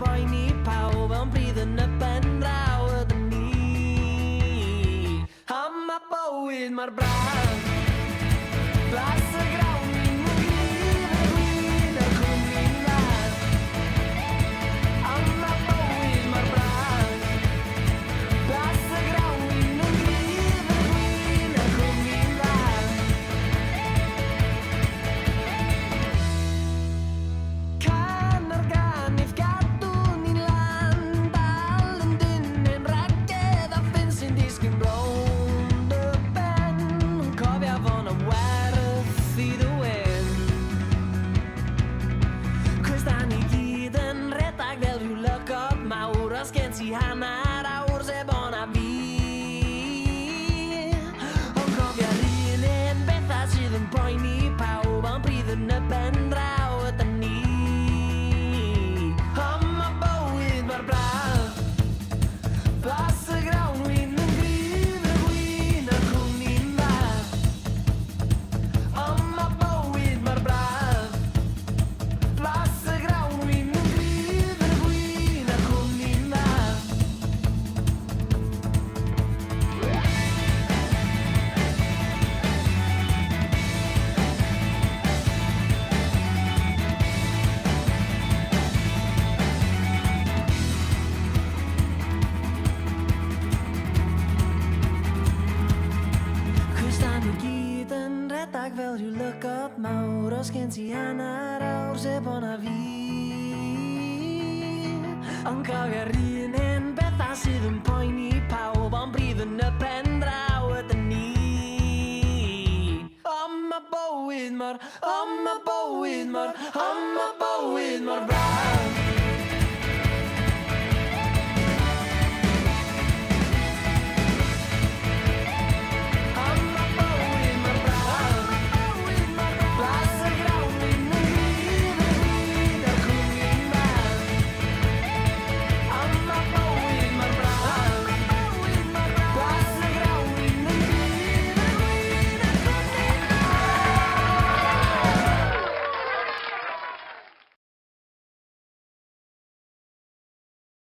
poeni pawb ond bydd yn y ben draw ydyn ni. Am y bywyd mor braf, blas y grawn ni'n gryf y gwyn y cwmni'n lad. Am y bywyd mor braf, blas y grawn ni'n gryf y gwyn y cwmni'n lad. Can ar ganif gadw ni'n lan, dal yn dyn yn ragedd a ffyn sy'n disgyn rownd y ben. Cofia fo'n y werth i ddwyn, cwrs da ni gyd yn redag fel rhyw lygod mawr. Os gen ti hanner awr sef o'na fi, ond cofia'r un bethau sydd yn poeni pawb ond bydd yn y ben draw ydyn ni. Am y bywyd mor braf, blas y grawn wyn yn gryf y gwyn y cwmni'n fach. Am y bywyd mor braf, blas y grawn wyn yn gryf y gwyn y cwmni'n fach. Cwrs da ni gyd yn redag fel rhyw lygod mawr. Os gen ti hanner awr sef o'na fi, ond cofia'r un bethau sydd yn poeni pawb ond bydd yn y pen draw ydyn ni. Am y bywyd mor braf.